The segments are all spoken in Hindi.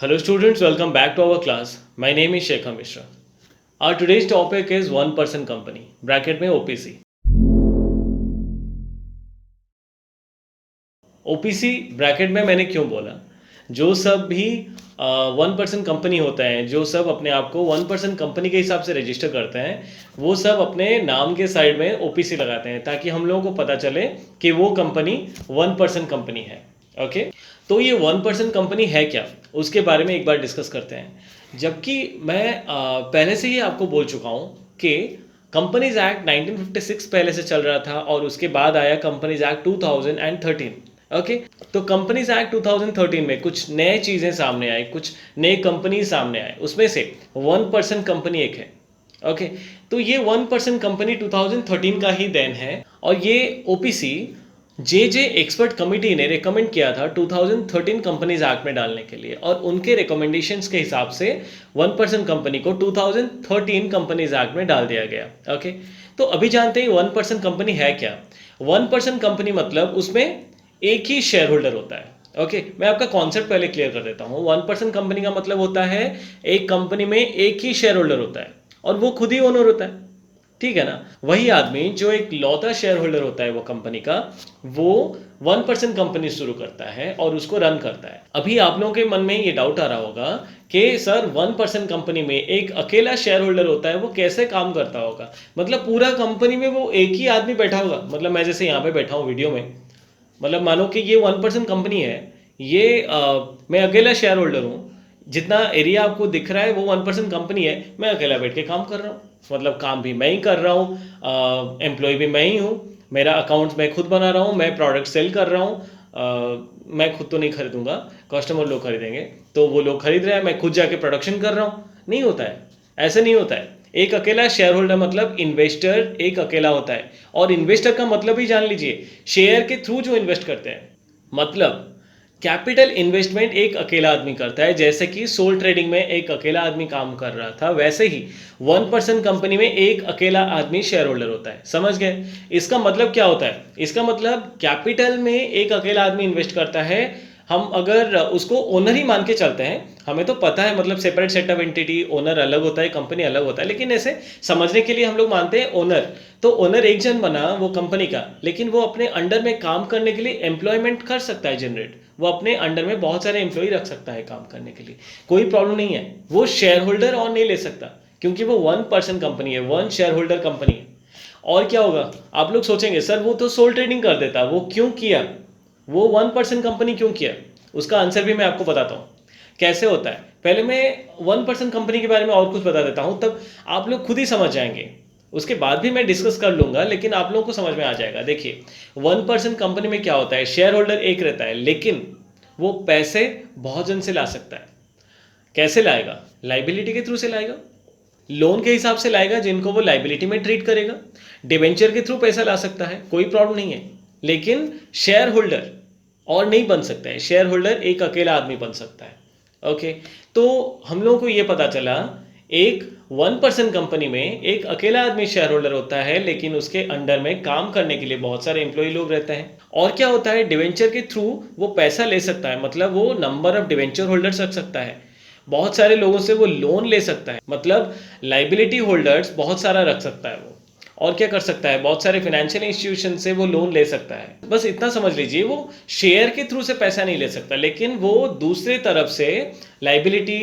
Hello students, welcome back to our class. My name is Shekhar Mishra. Our today's topic is one person company, bracket में OPC. OPC ब्रैकेट में मैंने क्यों बोला? जो सब भी वन पर्सन कंपनी होता है, जो सब अपने आप को वन पर्सन कंपनी के हिसाब से रजिस्टर करते हैं, वो सब अपने नाम के साइड में OPC लगाते हैं ताकि हम लोगों को पता चले कि वो कंपनी वन पर्सन कंपनी है. ओके, तो ये वन पर्सन कंपनी है क्या, उसके बारे में एक बार डिस्कस करते हैं. जबकि मैं पहले से ही आपको बोल चुका हूँ कि कंपनीज एक्ट 1956 पहले से चल रहा था और उसके बाद आया कंपनीज एक्ट 2013. ओके, तो कंपनीज एक्ट 2013 में कुछ नए चीज़ें सामने आई, कुछ नए कंपनी सामने आए. उसमें से वन पर्सन कंपनी एक है. ओके, तो ये वन पर्सन कंपनी 2013 का ही देन है और ये ओपीसी जे एक्सपर्ट कमिटी ने रेकमेंड किया था 2013 कंपनीज एक्ट में डालने के लिए और उनके रिकमेंडेशंस के हिसाब से वन पर्सन कंपनी को 2013 कंपनीज एक्ट में डाल दिया गया. ओके, तो अभी जानते हैं वन पर्सन कंपनी है क्या. वन पर्सन कंपनी मतलब उसमें एक ही शेयर होल्डर होता है. ओके, मैं आपका कॉन्सेप्ट पहले क्लियर कर देता हूँ. वन पर्सन कंपनी का मतलब होता है एक कंपनी में एक ही शेयर होल्डर होता है और वो खुद ही ओनर होता है. ठीक है ना. वही आदमी जो एक लौता शेयर होल्डर होता है वो कंपनी का, वो वन पर्सन कंपनी शुरू करता है और उसको रन करता है. अभी आप लोगों के मन में ये डाउट आ रहा होगा कि सर वन पर्सन कंपनी में एक अकेला शेयर होल्डर होता है, वो कैसे काम करता होगा. मतलब पूरा कंपनी में वो एक ही आदमी बैठा होगा. मतलब मैं जैसे यहाँ पे बैठा हूँ वीडियो में, मतलब मानो कि ये वन पर्सन कंपनी है, ये मैं अकेला शेयर होल्डर हूँ. जितना एरिया आपको दिख रहा है वो वन पर्सन कंपनी है. मैं अकेला बैठ के काम कर रहा हूँ, मतलब काम भी मैं ही कर रहा हूँ, एम्प्लॉय भी मैं ही हूँ, मेरा अकाउंट मैं खुद बना रहा हूँ, मैं प्रोडक्ट सेल कर रहा हूँ. मैं खुद तो नहीं खरीदूंगा, कस्टमर लोग खरीदेंगे, तो वो लोग खरीद रहे हैं, मैं खुद जाके प्रोडक्शन कर रहा हूँ. नहीं होता है, ऐसे नहीं होता है. एक अकेला शेयर होल्डर मतलब इन्वेस्टर एक अकेला होता है. और इन्वेस्टर का मतलब ही जान लीजिए, शेयर के थ्रू जो इन्वेस्ट करते हैं. मतलब कैपिटल इन्वेस्टमेंट एक अकेला आदमी करता है. जैसे कि सोल ट्रेडिंग में एक अकेला आदमी काम कर रहा था, वैसे ही वन पर्सन कंपनी में एक अकेला आदमी शेयर होल्डर होता है. समझ गए. इसका मतलब क्या होता है, इसका मतलब कैपिटल में एक अकेला आदमी इन्वेस्ट करता है. हम अगर उसको ओनर ही मान के चलते हैं, हमें तो पता है मतलब separate set of entity, owner अलग होता है, कंपनी अलग होता है, लेकिन ऐसे समझने के लिए हम लोग मानते हैं ओनर. तो ओनर एक जन बना वो कंपनी का, लेकिन वो अपने अंडर में काम करने के लिए एम्प्लॉयमेंट कर सकता है जनरेट. वो अपने अंडर में बहुत सारे एम्प्लॉय रख सकता है काम करने के लिए, कोई प्रॉब्लम नहीं है. वो शेयर होल्डर और नहीं ले सकता क्योंकि वो वन पर्सन कंपनी है, वन शेयर होल्डर कंपनी है. और क्या होगा, आप लोग सोचेंगे सर वो तो सोल ट्रेडिंग कर देता, वो क्यों किया, वो वन पर्सन कंपनी क्यों किया. उसका आंसर भी मैं आपको बताता हूँ कैसे होता है. पहले मैं वन पर्सन कंपनी के बारे में और कुछ बता देता हूँ, तब आप लोग खुद ही समझ जाएंगे. उसके बाद भी मैं डिस्कस कर लूंगा, लेकिन आप लोगों को समझ में आ जाएगा. देखिए, वन पर्सन कंपनी में क्या होता है, शेयर होल्डर एक रहता है, लेकिन वो पैसे बहुत जन से ला सकता है. कैसे लाएगा, लाइबिलिटी के थ्रू से लाएगा, लोन के हिसाब से लाएगा जिनको वो लाइबिलिटी में ट्रीट करेगा. डिवेंचर के थ्रू पैसा ला सकता है, कोई प्रॉब्लम नहीं है. लेकिन शेयर होल्डर और नहीं बन सकता है. शेयर होल्डर एक अकेला आदमी बन सकता है. ओके, तो हम लोगों को ये पता चला एक वन पर्सन कंपनी में एक अकेला आदमी शेयर होल्डर होता है, लेकिन उसके अंडर में काम करने के लिए बहुत सारे एम्प्लॉय लोग रहते हैं. और क्या होता है, डिवेंचर के थ्रू वो पैसा ले सकता है, मतलब वो नंबर ऑफ डिवेंचर होल्डर्स रख सकता है, बहुत सारे लोगों से वो लोन ले सकता है, मतलब लाइबिलिटी होल्डर्स बहुत सारा रख सकता है वो. और क्या कर सकता है, बहुत सारे फाइनेंशियल इंस्टीट्यूशन से वो लोन ले सकता है. बस इतना समझ लीजिए, वो शेयर के थ्रू से पैसा नहीं ले सकता, लेकिन वो दूसरे तरफ से लाइबिलिटी,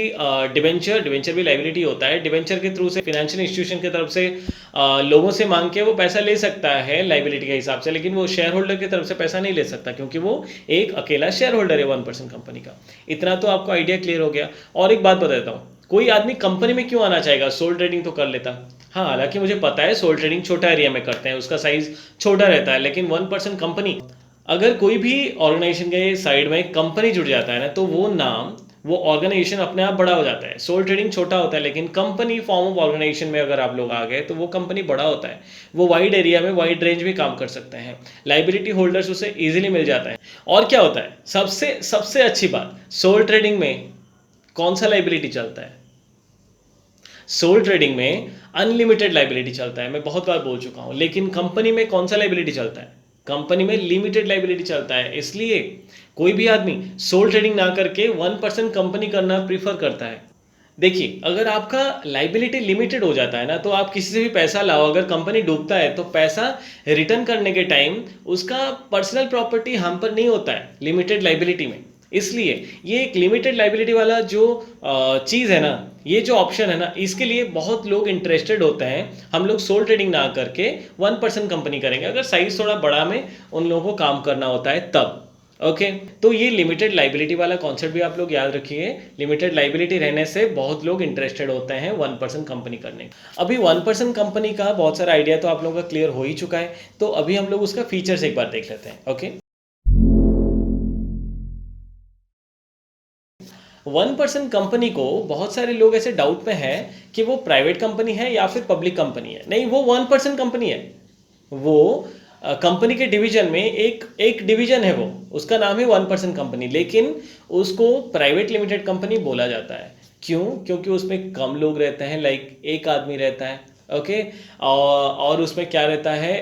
डिवेंचर, डिवेंचर भी लाइबिलिटी होता है, डिवेंचर के थ्रू से फाइनेंशियल इंस्टीट्यूशन की तरफ से लोगों से मांग के वो पैसा ले सकता है लाइबिलिटी के हिसाब से. लेकिन वो शेयर होल्डर की तरफ से पैसा नहीं ले सकता क्योंकि वो एक अकेला शेयर होल्डर है वन पर्सन कंपनी का. इतना तो आपको आइडिया क्लियर हो गया. और एक बात बता देता हूँ, कोई आदमी कंपनी में क्यों आना चाहेगा, सोल ट्रेडिंग तो कर लेता. हाँ, हालांकि मुझे पता है सोल ट्रेडिंग छोटा एरिया में करते हैं, उसका साइज छोटा रहता है, लेकिन वन पर्सन कंपनी, अगर कोई भी ऑर्गेनाइजेशन के साइड में कंपनी जुड़ जाता है ना, तो वो नाम, वो ऑर्गेनाइजेशन अपने आप बड़ा हो जाता है. सोल ट्रेडिंग छोटा होता है, लेकिन कंपनी फॉर्म ऑफ ऑर्गेनाइजेशन में अगर आप लोग आ गए तो वो कंपनी बड़ा होता है. वो वाइड एरिया में, वाइड रेंज में काम कर सकते हैं, लाइबिलिटी होल्डर्स उसे इजीली मिल जाता है. और क्या होता है, सबसे सबसे अच्छी बात, सोल ट्रेडिंग में कौन सा लाइबिलिटी चलता है, सोल ट्रेडिंग में अनलिमिटेड लाइबिलिटी चलता है. मैं बहुत बार बोल चुका हूं. लेकिन कंपनी में कौन सा लाइबिलिटी चलता है, कंपनी में लिमिटेड लाइबिलिटी चलता है, इसलिए कोई भी आदमी सोल ट्रेडिंग ना करके 1% कंपनी करना प्रीफर करता है। देखिए, अगर आपका लाइबिलिटी लिमिटेड हो जाता है ना, तो आप किसी से भी पैसा लाओ, अगर कंपनी डूबता है तो पैसा रिटर्न करने के टाइम उसका पर्सनल प्रॉपर्टी हम पर नहीं होता है लिमिटेड लाइबिलिटी में। इसलिए ये एक लिमिटेड लाइबिलिटी वाला जो चीज़ है ना, ये जो ऑप्शन है ना, इसके लिए बहुत लोग इंटरेस्टेड होते हैं। हम लोग सोल ट्रेडिंग ना करके 1% कंपनी करेंगे, अगर साइज थोड़ा बड़ा में उन लोगों को काम करना होता है तब। ओके तो ये लिमिटेड लाइबिलिटी वाला कॉन्सेप्ट भी आप लोग याद रखिए। लिमिटेड लाइबिलिटी रहने से बहुत लोग इंटरेस्टेड होते हैं 1% कंपनी करने का। अभी 1% कंपनी का बहुत सारा आइडिया तो आप लोगों का क्लियर हो ही चुका है, तो अभी हम लोग उसका फीचर्स एक बार देख लेते हैं। ओके 1% कंपनी को बहुत सारे लोग ऐसे डाउट में है कि वो प्राइवेट कंपनी है या फिर पब्लिक कंपनी है। नहीं, वो 1% कंपनी है। वो कंपनी के डिवीजन में एक डिवीजन है, वो उसका नाम है 1% कंपनी, लेकिन उसको प्राइवेट लिमिटेड कंपनी बोला जाता है। क्यों? क्योंकि उसमें कम लोग रहते हैं, लाइक एक आदमी रहता है। ओके और उसमें क्या रहता है,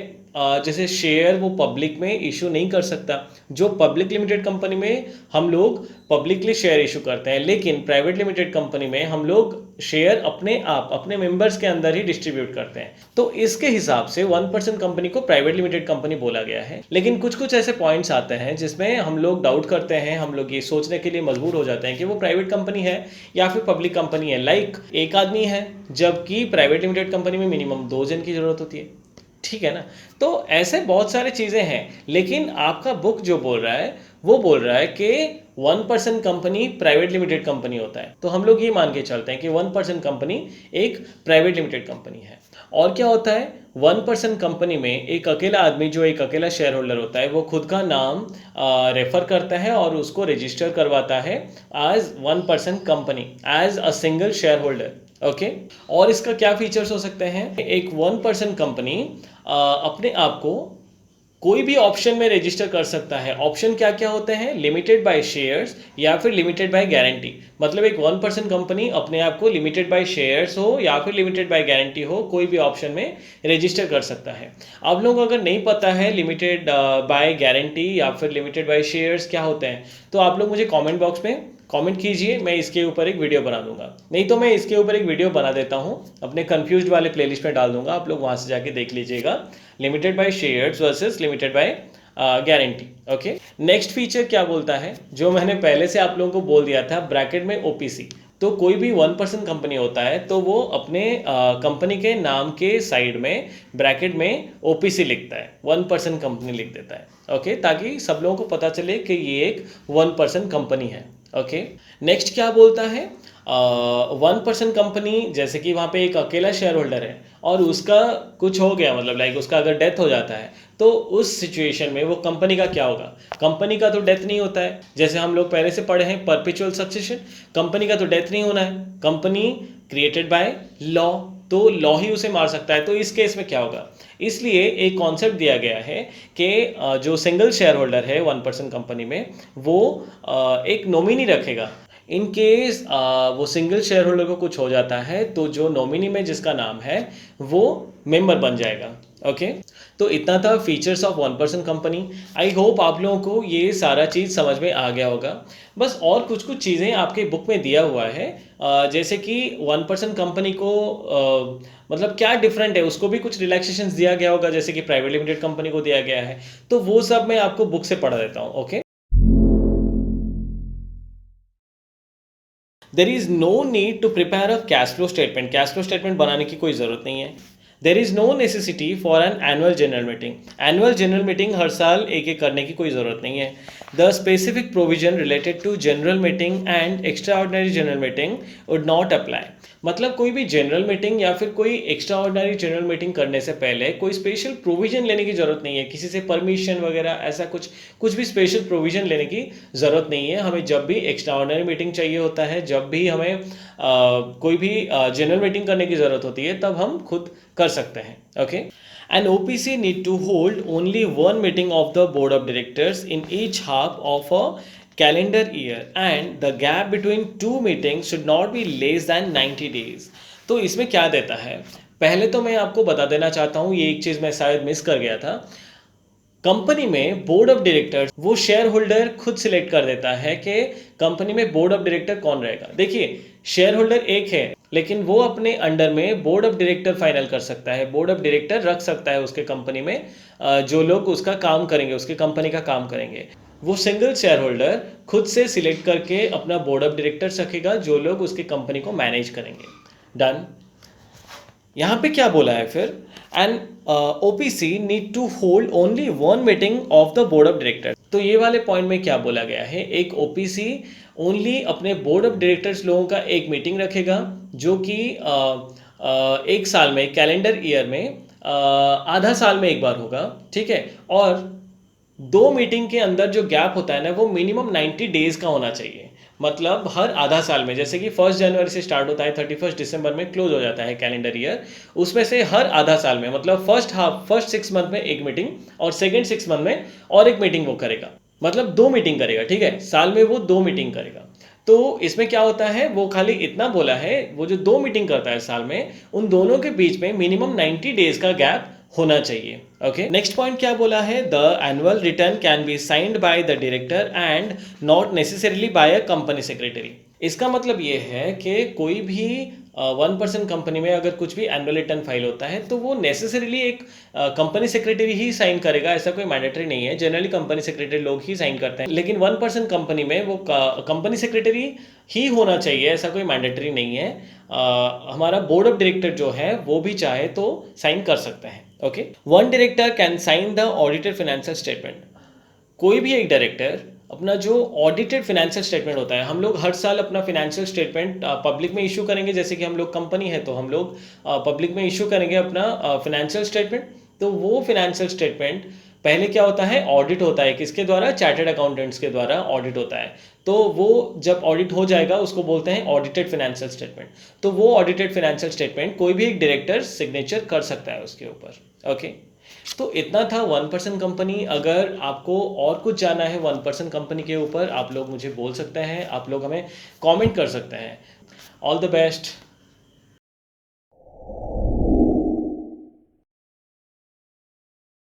जैसे शेयर वो पब्लिक में इशू नहीं कर सकता। जो पब्लिक लिमिटेड कंपनी में हम लोग पब्लिकली शेयर इशू करते हैं, लेकिन प्राइवेट लिमिटेड कंपनी में हम लोग शेयर अपने आप अपने मेंबर्स के अंदर ही डिस्ट्रीब्यूट करते हैं। तो इसके हिसाब से 1% कंपनी को प्राइवेट लिमिटेड कंपनी बोला गया है। लेकिन कुछ कुछ ऐसे पॉइंट्स आते हैं जिसमें हम लोग डाउट करते हैं, हम लोग ये सोचने के लिए मजबूर हो जाते हैं कि वो प्राइवेट कंपनी है या फिर पब्लिक कंपनी है। लाइक एक आदमी है, जबकि प्राइवेट लिमिटेड कंपनी में मिनिमम 2 जन की जरूरत होती है। ठीक है ना? तो ऐसे बहुत सारी चीज़ें हैं, लेकिन आपका बुक जो बोल रहा है वो बोल रहा है कि 1% कंपनी प्राइवेट लिमिटेड कंपनी होता है। तो हम लोग ये मान के चलते हैं कि 1% कंपनी एक प्राइवेट लिमिटेड कंपनी है। और क्या होता है, 1% कंपनी में एक अकेला आदमी जो एक अकेला शेयर होल्डर होता है, वो खुद का नाम रेफर करता है और उसको रजिस्टर करवाता है as 1% company, as a single shareholder. Okay और इसका क्या फीचर्स हो सकते हैं, एक 1% कंपनी अपने आप को कोई भी ऑप्शन में रजिस्टर कर सकता है। ऑप्शन क्या क्या होते हैं, लिमिटेड बाय शेयर्स या फिर लिमिटेड बाय गारंटी। मतलब एक 1% कंपनी अपने आप को लिमिटेड बाय शेयर्स हो या फिर लिमिटेड बाय गारंटी हो, कोई भी ऑप्शन में रजिस्टर कर सकता है। आप लोगों को अगर नहीं पता है लिमिटेड बाय गारंटी या फिर लिमिटेड बाय शेयर्स क्या होते हैं, तो आप लोग मुझे कॉमेंट बॉक्स में कमेंट कीजिए, मैं इसके ऊपर एक वीडियो बना दूंगा। नहीं तो मैं इसके ऊपर एक वीडियो बना देता हूं, अपने कंफ्यूज्ड वाले प्लेलिस्ट में डाल दूंगा, आप लोग वहां से जाके देख लीजिएगा, limited by shares versus limited by guarantee. Okay next feature क्या बोलता है, जो मैंने पहले से आप लोगों को बोल दिया था, ब्रैकेट में ओपीसी। तो कोई भी 1% कंपनी होता है तो वो अपने कंपनी के नाम के साइड में ब्रैकेट में ओपीसी लिखता है, 1% कंपनी लिख देता है। ओके ताकि सब लोगों को पता चले कि ये एक 1% कंपनी है। ओके नेक्स्ट क्या बोलता है, 1% कंपनी, जैसे कि वहाँ पे एक अकेला शेयर होल्डर है और उसका कुछ हो गया, मतलब लाइक उसका अगर डेथ हो जाता है, तो उस सिचुएशन में वो कंपनी का क्या होगा। कंपनी का तो डेथ नहीं होता है, जैसे हम लोग पहले से पढ़े हैं परपेचुअल सक्सेशन, कंपनी का तो डेथ नहीं होना है, कंपनी क्रिएटेड बाय लॉ, तो लॉ ही उसे मार सकता है। तो इस केस में क्या होगा, इसलिए एक कॉन्सेप्ट दिया गया है कि जो सिंगल शेयर होल्डर है 1% कंपनी में, वो एक नॉमिनी रखेगा। इन केस वो सिंगल शेयर होल्डर को कुछ हो जाता है तो जो नॉमिनी में जिसका नाम है वो मेंबर बन जाएगा। ओके तो इतना था features of 1% company. I hope आप लोगों को ये सारा चीज़ समझ में आ गया होगा। बस और कुछ कुछ चीज़ें आपके बुक में दिया हुआ है, जैसे कि 1% कंपनी को मतलब क्या डिफरेंट है, उसको भी कुछ रिलैक्सेशंस दिया गया होगा, जैसे कि प्राइवेट लिमिटेड कंपनी को दिया गया है। तो वो सब मैं आपको बुक से पढ़ा देता हूँ। Okay there is no need to prepare a cash flow statement. Cash flow statement बनाने की कोई ज़रूरत नहीं है। There is no necessity for an annual general meeting. Annual general meeting हर साल एक एक करने की कोई ज़रूरत नहीं है। The specific provision related to general meeting and extraordinary general meeting would not apply. मतलब कोई भी जनरल मीटिंग या फिर कोई एक्स्ट्रा ऑर्डिनरी जनरल मीटिंग करने से पहले कोई स्पेशल प्रोविजन लेने की ज़रूरत नहीं है, किसी से परमिशन वगैरह ऐसा कुछ भी स्पेशल प्रोविजन लेने की ज़रूरत नहीं है। हमें जब भी एक्स्ट्रा ऑर्डिनरी मीटिंग चाहिए होता है, जब भी हमें कोई भी जनरल मीटिंग करने की ज़रूरत होती है, तब हम खुद कर सकते हैं। Okay An OPC need to hold only one meeting of the board of directors in each half of a calendar year and the gap between two meetings should not be less than 90 days। तो इसमें क्या देता है, पहले तो मैं आपको बता देना चाहता हूँ, ये एक चीज़ मैं शायद मिस कर गया था। कंपनी में बोर्ड ऑफ डायरेक्टर्स वो शेयर होल्डर खुद सिलेक्ट कर देता है कि कंपनी में बोर्ड ऑफ डायरेक्टर कौन रहेगा। देखिए, शेयर होल्डर एक है, लेकिन वो अपने अंडर में बोर्ड ऑफ डायरेक्टर फाइनल कर सकता है, बोर्ड ऑफ डायरेक्टर रख सकता है उसके कंपनी में, जो लोग उसका काम करेंगे, उसके कंपनी का काम करेंगे। वो सिंगल शेयर होल्डर खुद से सिलेक्ट करके अपना बोर्ड ऑफ डायरेक्टर्स रखेगा, जो लोग उसके कंपनी को मैनेज करेंगे। डन। यहाँ पे क्या बोला है फिर, and OPC need to hold only one meeting of the board of director. तो ये वाले पॉइंट में क्या बोला गया है, एक ओपीसी ओनली अपने बोर्ड ऑफ डायरेक्टर्स लोगों का एक मीटिंग रखेगा, जो कि एक साल में, कैलेंडर ईयर में आधा साल में एक बार होगा, ठीक है। और 2 मीटिंग के अंदर जो गैप होता है ना, वो मिनिमम 90 डेज का होना चाहिए। मतलब हर आधा साल में, जैसे कि 1 जनवरी से स्टार्ट होता है, 31 दिसंबर में क्लोज हो जाता है कैलेंडर ईयर, उसमें से हर आधा साल में, मतलब फर्स्ट 6 मंथ में एक मीटिंग और सेकेंड 6 मंथ में और एक मीटिंग वो करेगा, मतलब 2 मीटिंग करेगा, ठीक है। साल में वो 2 मीटिंग करेगा। तो इसमें क्या होता है, वो खाली इतना बोला है, वो जो 2 मीटिंग करता है साल में, उन दोनों के बीच में मिनिमम 90 डेज का गैप होना चाहिए। ओके, नेक्स्ट पॉइंट क्या बोला है, the annual return can be signed by the director and not necessarily by a company secretary. इसका मतलब ये है कि कोई भी 1% कंपनी में अगर कुछ भी एनुअल रिटर्न फाइल होता है, तो वो नेसेसरीली एक कंपनी सेक्रेटरी ही साइन करेगा, ऐसा कोई मैंडेटरी नहीं है। जनरली कंपनी सेक्रेटरी लोग ही साइन करते हैं, लेकिन 1% कंपनी में वो कंपनी सेक्रेटरी ही होना चाहिए, ऐसा कोई मैंडेटरी नहीं है। हमारा बोर्ड ऑफ डायरेक्टर जो है वो भी चाहे तो साइन कर सकते हैं। Okay, one director can sign the audited financial statement. कोई भी एक डायरेक्टर अपना जो ऑडिटेड फाइनेंशियल स्टेटमेंट होता है, हम लोग हर साल अपना फाइनेंशियल स्टेटमेंट पब्लिक में इशू करेंगे, जैसे कि हम लोग कंपनी है तो हम लोग पब्लिक में इशू करेंगे अपना फाइनेंशियल स्टेटमेंट। तो वो फाइनेंशियल स्टेटमेंट पहले क्या होता है, ऑडिट होता है, किसके द्वारा, चार्टर्ड अकाउंटेंट्स के द्वारा ऑडिट होता है। तो वो जब ऑडिट हो जाएगा उसको बोलते हैं ऑडिटेड फाइनेंशियल स्टेटमेंट। तो वो ऑडिटेड फाइनेंशियल स्टेटमेंट कोई भी एक डायरेक्टर सिग्नेचर कर सकता है उसके ऊपर। ओके, तो इतना था 1% कंपनी। अगर आपको और कुछ जानना है 1% कंपनी के ऊपर, आप लोग मुझे बोल सकते हैं, आप लोग हमें कमेंट कर सकते हैं। All the best.